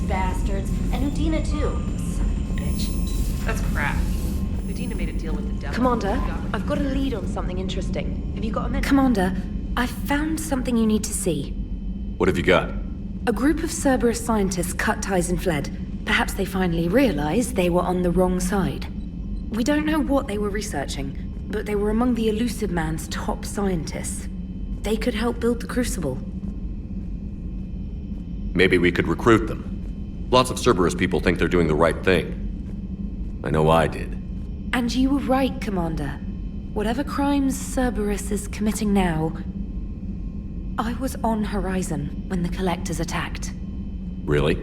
Bastards, and Udina too. Son of a bitch. That's crap. Udina made a deal with the devil. Commander, I've got a lead on something interesting. Have you got a minute? Commander, I've found something you need to see. What have you got? A group of Cerberus scientists cut ties and fled. Perhaps they finally realized they were on the wrong side. We don't know what they were researching, but they were among the Elusive Man's top scientists. They could help build the Crucible. Maybe we could recruit them. Lots of Cerberus people think they're doing the right thing. I know I did. And you were right, Commander. Whatever crimes Cerberus is committing now, I was on Horizon when the Collectors attacked. Really?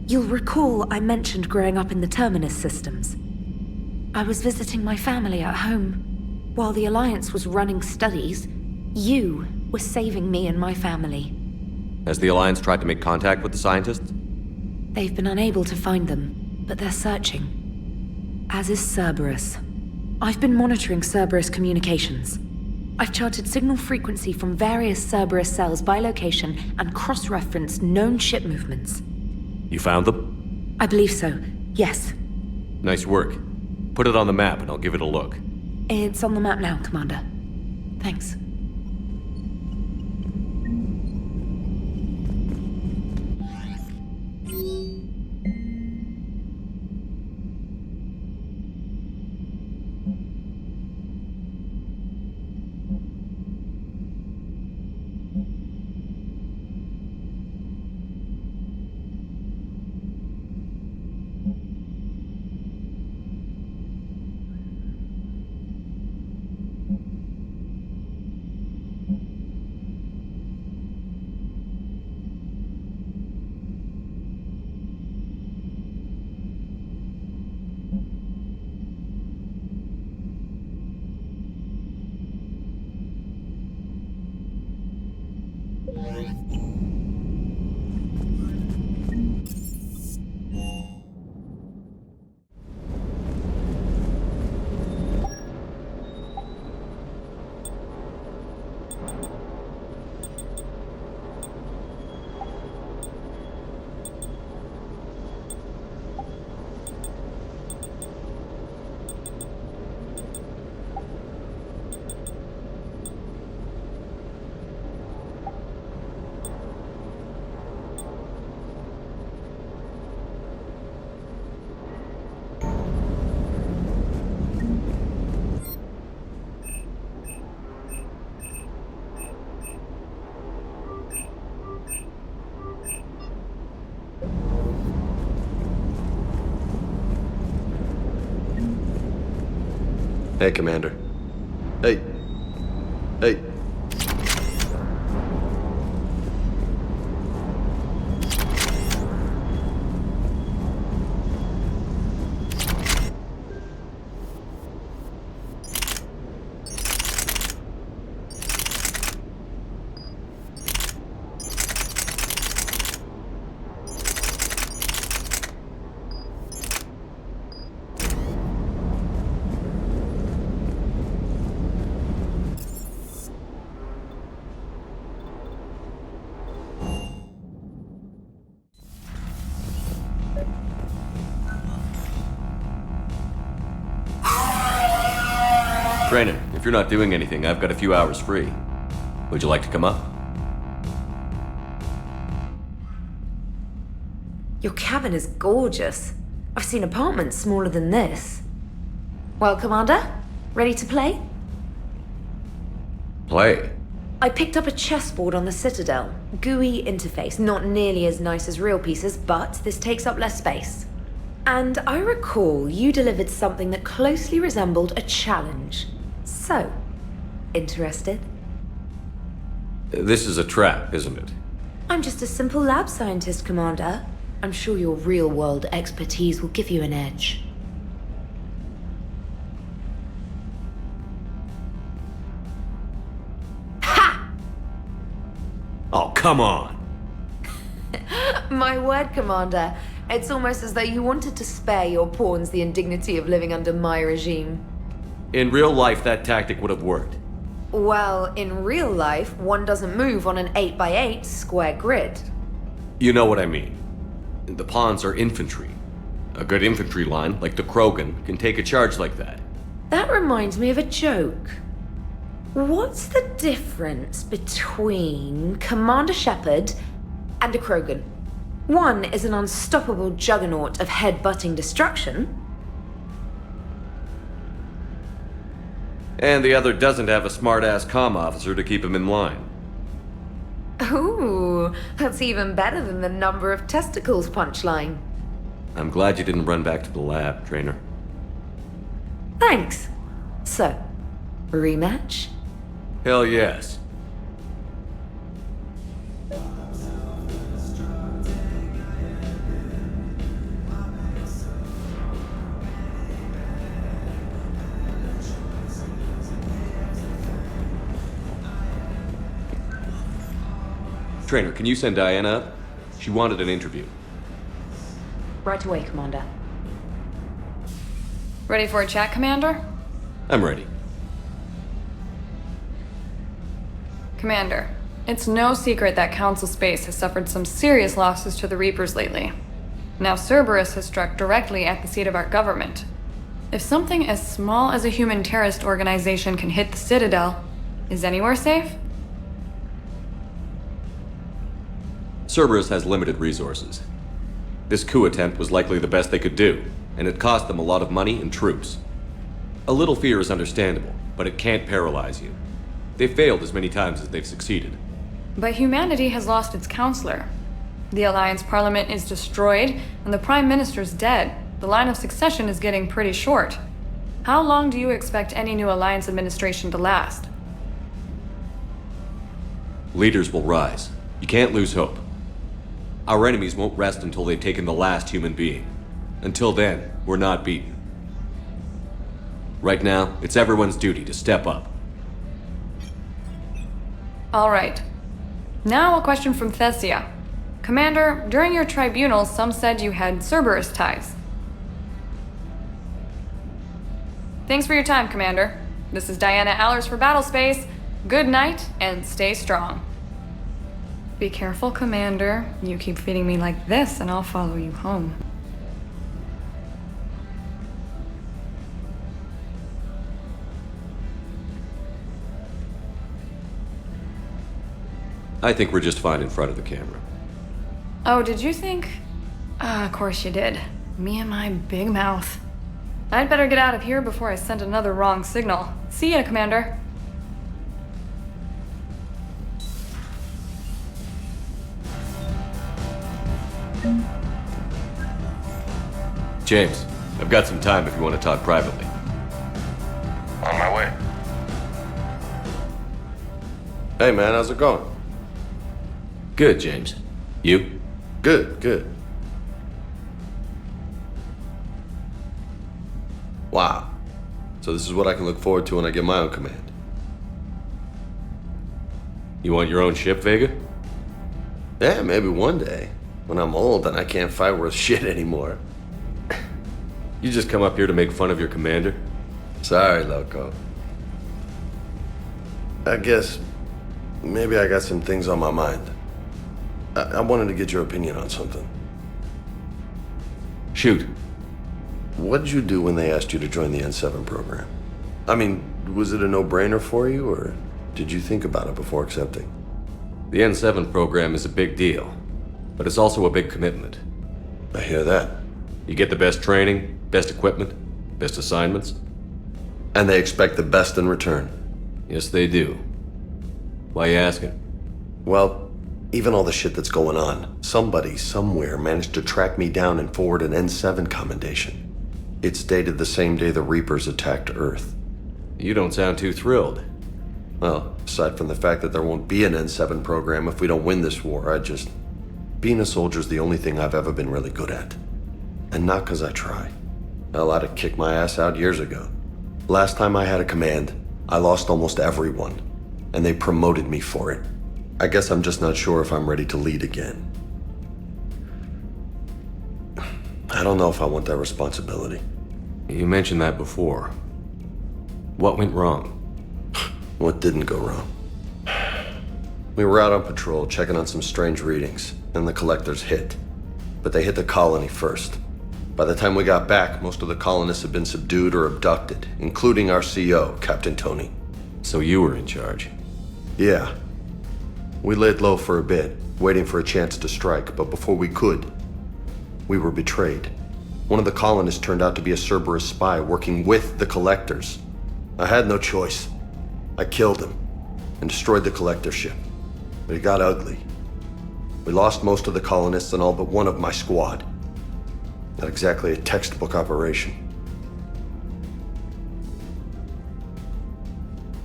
You'll recall I mentioned growing up in the Terminus systems. I was visiting my family at home. While the Alliance was running studies, you were saving me and my family. Has the Alliance tried to make contact with the scientists? They've been unable to find them, but they're searching. As is Cerberus. I've been monitoring Cerberus communications. I've charted signal frequency from various Cerberus cells by location and cross-referenced known ship movements. You found them? I believe so, yes. Nice work. Put it on the map and I'll give it a look. It's on the map now, Commander. Thanks. Hey, Commander. Hey. Hey. Trainer, if you're not doing anything, I've got a few hours free. Would you like to come up? Your cabin is gorgeous. I've seen apartments smaller than this. Well, Commander, ready to play? Play? I picked up a chessboard on the Citadel. GUI interface, not nearly as nice as real pieces, but this takes up less space. And I recall you delivered something that closely resembled a challenge. So, Interested? This is a trap, isn't it? I'm just a simple lab scientist, Commander. I'm sure your real-world expertise will give you an edge. Ha! Oh, come on! My word, Commander. It's almost as though you wanted to spare your pawns the indignity of living under my regime. In real life, that tactic would have worked. Well, in real life, one doesn't move on an 8x8 square grid. You know what I mean. The pawns are infantry. A good infantry line, like the Krogan, can take a charge like that. That reminds me of a joke. What's the difference between Commander Shepard and a Krogan? One is an unstoppable juggernaut of head-butting destruction. And the other doesn't have a smart-ass comm officer to keep him in line. Ooh, that's even better than the number of testicles punchline. I'm glad you didn't run back to the lab, Trainer. Thanks. So, rematch? Hell yes. Trainer, can you send Diana up? She wanted an interview. Right away, Commander. Ready for a chat, Commander? I'm ready. Commander, it's no secret that Council Space has suffered some serious losses to the Reapers lately. Now Cerberus has struck directly at the seat of our government. If something as small as a human terrorist organization can hit the Citadel, is anywhere safe? Cerberus has limited resources. This coup attempt was likely the best they could do, and it cost them a lot of money and troops. A little fear is understandable, but it can't paralyze you. They've failed as many times as they've succeeded. But humanity has lost its counselor. The Alliance Parliament is destroyed, and the Prime Minister's dead. The line of succession is getting pretty short. How long do you expect any new Alliance administration to last? Leaders will rise. You can't lose hope. Our enemies won't rest until they've taken the last human being. Until then, we're not beaten. Right now, it's everyone's duty to step up. All right. Now a question from Thessia. Commander, during your tribunal, some said you had Cerberus ties. Thanks for your time, Commander. This is Diana Allers for Battlespace. Good night, and stay strong. Be careful, Commander. You keep feeding me like this, and I'll follow you home. I think we're just fine in front of the camera. Oh, did you think? Of course you did. Me and my big mouth. I'd better get out of here before I send another wrong signal. See ya, Commander. James, I've got some time if you want to talk privately. On my way. Hey man, how's it going? Good, James. You? Good. Wow. So this is what I can look forward to when I get my own command. You want your own ship, Vega? Yeah, maybe one day. When I'm old and I can't fight worth shit anymore. You just come up here to make fun of your commander? Sorry, loco. I guess maybe I got some things on my mind. I wanted to get your opinion on something. Shoot. What did you do when they asked you to join the N7 program? I mean, was it a no-brainer for you, or did you think about it before accepting? The N7 program is a big deal, but it's also a big commitment. I hear that. You get the best training, best equipment, best assignments. And they expect the best in return. Yes, they do. Why you asking? Well, even all the shit that's going on, somebody somewhere managed to track me down and forward an N7 commendation. It's dated the same day the Reapers attacked Earth. You don't sound too thrilled. Well, aside from the fact that there won't be an N7 program if we don't win this war, being a soldier's the only thing I've ever been really good at. And not 'cause I try. Hell, I'd have kicked my ass out years ago. Last time I had a command, I lost almost everyone, and they promoted me for it. I guess I'm just not sure if I'm ready to lead again. I don't know if I want that responsibility. You mentioned that before. What went wrong? What didn't go wrong? We were out on patrol, checking on some strange readings, and the collectors hit. But they hit the colony first. By the time we got back, most of the colonists had been subdued or abducted, including our CO, Captain Tony. So you were in charge? Yeah. We laid low for a bit, waiting for a chance to strike, but before we could, we were betrayed. One of the colonists turned out to be a Cerberus spy working with the collectors. I had no choice. I killed him and destroyed the collector ship. But it got ugly. We lost most of the colonists and all but one of my squad. Not exactly a textbook operation.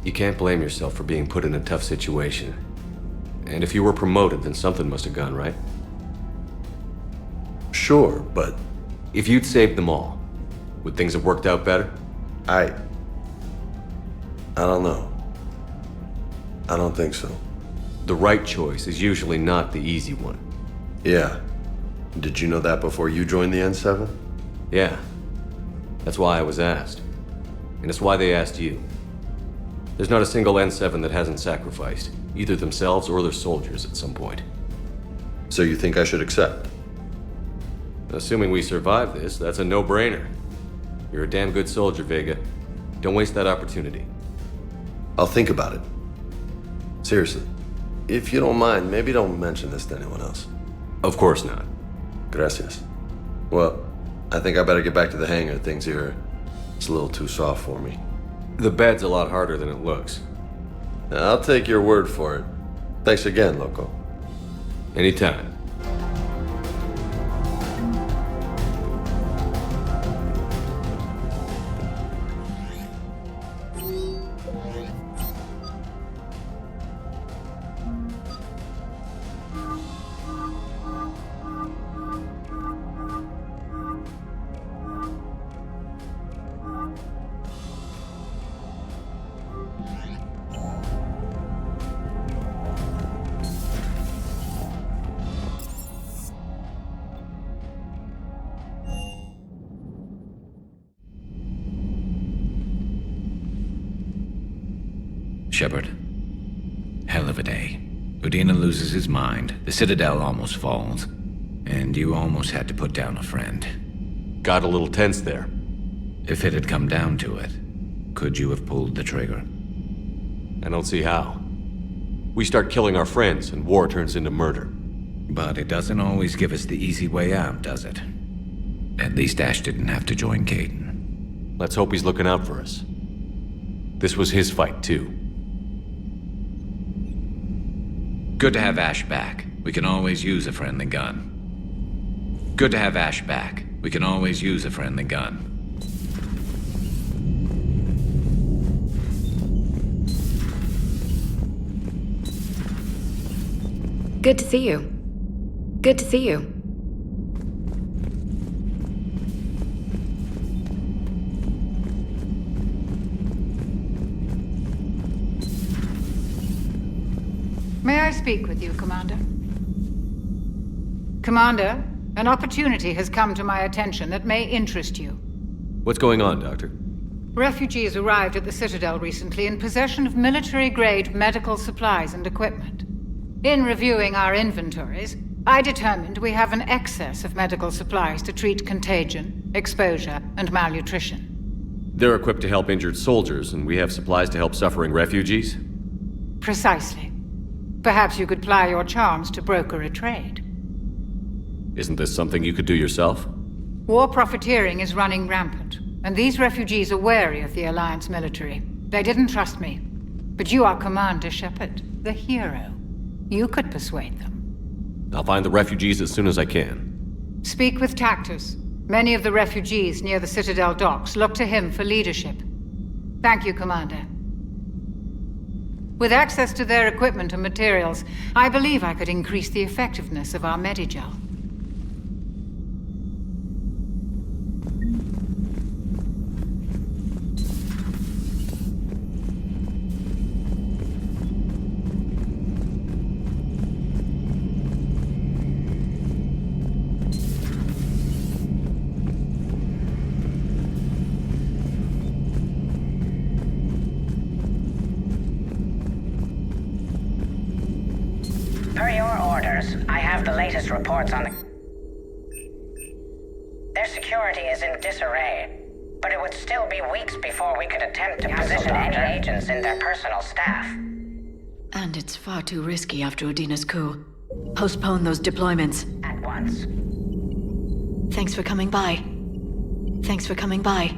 You can't blame yourself for being put in a tough situation. And if you were promoted, then something must have gone right. Sure, but If you'd saved them all, would things have worked out better? I don't know. I don't think so. The right choice is usually not the easy one. Yeah. Did you know that before you joined the N7? Yeah. That's why I was asked. And it's why they asked you. There's not a single N7 that hasn't sacrificed, either themselves or their soldiers at some point. So you think I should accept? Assuming we survive this, that's a no-brainer. You're a damn good soldier, Vega. Don't waste that opportunity. I'll think about it. Seriously. If you don't mind, maybe don't mention this to anyone else. Of course not. Gracias. Well, I think I better get back to the hangar. Things here, it's a little too soft for me. The bed's a lot harder than it looks. I'll take your word for it. Thanks again, Loco. Anytime. Shepard. Hell of a day. Udina loses his mind, the Citadel almost falls, and you almost had to put down a friend. Got a little tense there. If it had come down to it, could you have pulled the trigger? I don't see how. We start killing our friends, and war turns into murder. But it doesn't always give us the easy way out, does it? At least Ash didn't have to join Caden. Let's hope he's looking out for us. This was his fight, too. Good to have Ash back. We can always use a friendly gun. Good to have Ash back. We can always use a friendly gun. Good to see you. Good to see you. May I speak with you, Commander? Commander, an opportunity has come to my attention that may interest you. What's going on, Doctor? Refugees arrived at the Citadel recently in possession of military-grade medical supplies and equipment. In reviewing our inventories, I determined we have an excess of medical supplies to treat contagion, exposure, and malnutrition. They're equipped to help injured soldiers, and we have supplies to help suffering refugees? Precisely. Perhaps you could ply your charms to broker a trade. Isn't this something you could do yourself? War profiteering is running rampant, and these refugees are wary of the Alliance military. They didn't trust me. But you are Commander Shepard, the hero. You could persuade them. I'll find the refugees as soon as I can. Speak with Tactus. Many of the refugees near the Citadel docks look to him for leadership. Thank you, Commander. With access to their equipment and materials, I believe I could increase the effectiveness of our Medigel. Per your orders, I have the latest reports on the... Their security is in disarray, but it would still be weeks before we could attempt to position any agents in their personal staff. And it's far too risky after Udina's coup. Postpone those deployments. At once. Thanks for coming by. Thanks for coming by.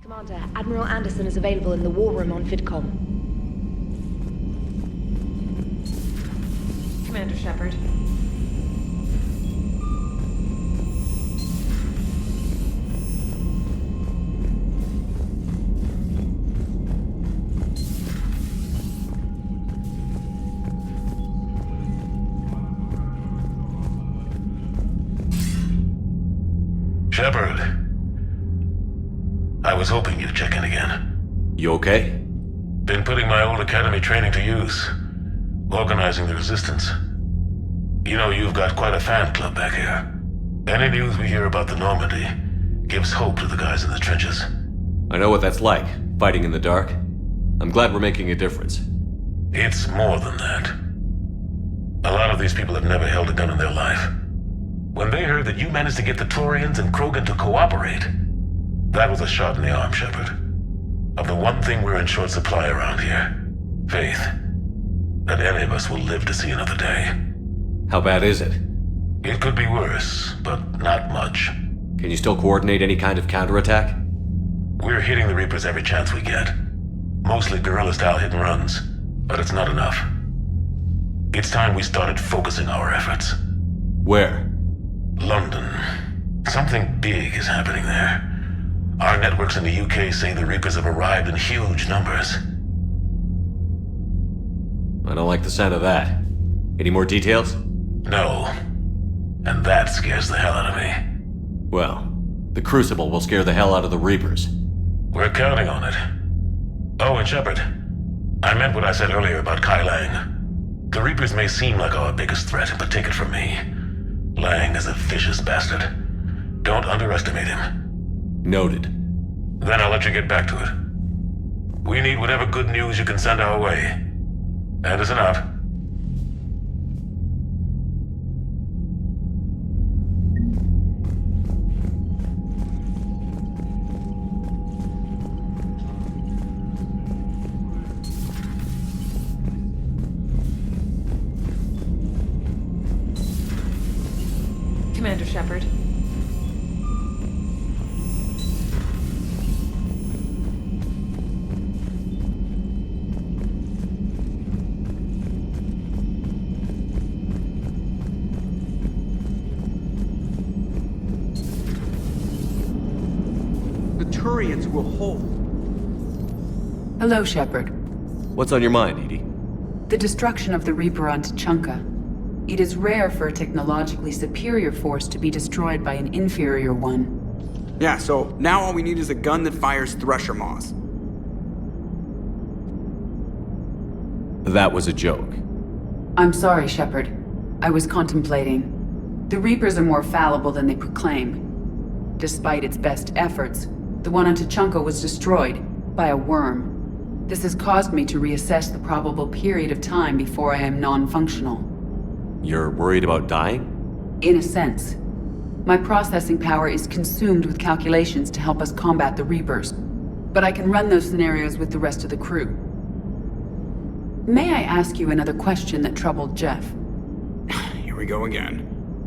Commander, Admiral Anderson is available in the war room on FidCom. Commander Shepard. Shepard. I was hoping you'd check in again. You okay? Been putting my old academy training to use. Organizing the resistance. You know, you've got quite a fan club back here. Any news we hear about the Normandy gives hope to the guys in the trenches. I know what that's like, fighting in the dark. I'm glad we're making a difference. It's more than that. A lot of these people have never held a gun in their life. When they heard that you managed to get the Turians and Krogan to cooperate, that was a shot in the arm, Shepard. Of the one thing we're in short supply around here. Faith. That any of us will live to see another day. How bad is it? It could be worse, but not much. Can you still coordinate any kind of counterattack? We're hitting the Reapers every chance we get. Mostly guerrilla-style hit-and-runs, but it's not enough. It's time we started focusing our efforts. Where? London. Something big is happening there. Our networks in the UK say the Reapers have arrived in huge numbers. I don't like the sound of that. Any more details? No. And that scares the hell out of me. Well, the Crucible will scare the hell out of the Reapers. We're counting on it. Oh, and Shepard, I meant what I said earlier about Kai Lang. The Reapers may seem like our biggest threat, but take it from me. Lang is a vicious bastard. Don't underestimate him. Noted. Then I'll let you get back to it. We need whatever good news you can send our way. Anderson out. Commander Shepard. Turians will hold. Hello, Shepard. What's on your mind, Edie? The destruction of the Reaper on Tuchanka. It is rare for a technologically superior force to be destroyed by an inferior one. Yeah, so now all we need is a gun that fires Thresher Maws. That was a joke. I'm sorry, Shepard. I was contemplating. The Reapers are more fallible than they proclaim. Despite its best efforts, the one on Tuchanka was destroyed by a worm. This has caused me to reassess the probable period of time before I am non-functional. You're worried about dying? In a sense. My processing power is consumed with calculations to help us combat the Reapers. But I can run those scenarios with the rest of the crew. May I ask you another question that troubled Jeff? Here we go again.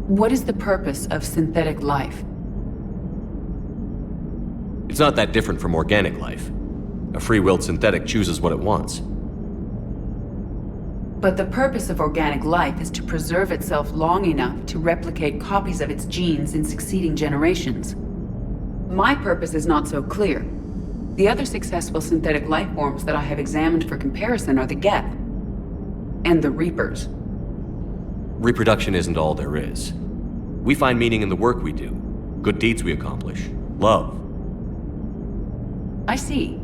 What is the purpose of synthetic life? It's not that different from organic life. A free-willed synthetic chooses what it wants. But the purpose of organic life is to preserve itself long enough to replicate copies of its genes in succeeding generations. My purpose is not so clear. The other successful synthetic life forms that I have examined for comparison are the Geth and the Reapers. Reproduction isn't all there is. We find meaning in the work we do, good deeds we accomplish, love. I see.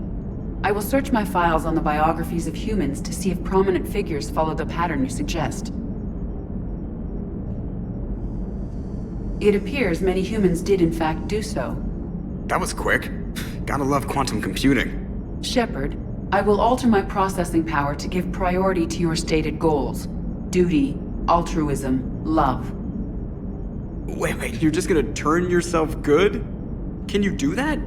I will search my files on the biographies of humans to see if prominent figures follow the pattern you suggest. It appears many humans did in fact do so. That was quick. Gotta love quantum computing. Shepard, I will alter my processing power to give priority to your stated goals. Duty, altruism, love. Wait, you're just gonna turn yourself good? Can you do that?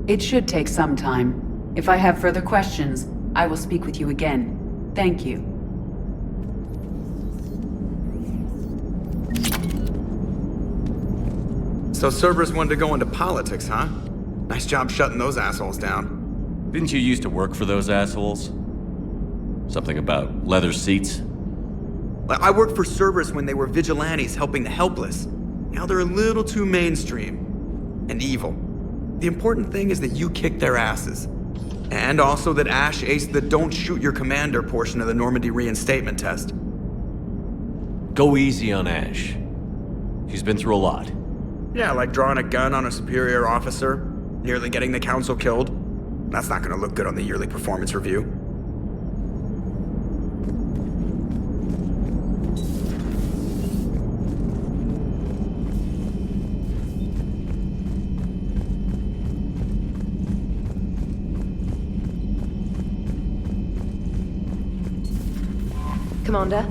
It should take some time. If I have further questions, I will speak with you again. Thank you. So Cerberus wanted to go into politics, huh? Nice job shutting those assholes down. Didn't you used to work for those assholes? Something about leather seats? I worked for Cerberus when they were vigilantes helping the helpless. Now they're a little too mainstream. And evil. The important thing is that you kicked their asses. And also that Ash aced the don't shoot your commander portion of the Normandy reinstatement test. Go easy on Ash. She's been through a lot. Yeah, like drawing a gun on a superior officer, nearly getting the council killed. That's not gonna look good on the yearly performance review. Commander?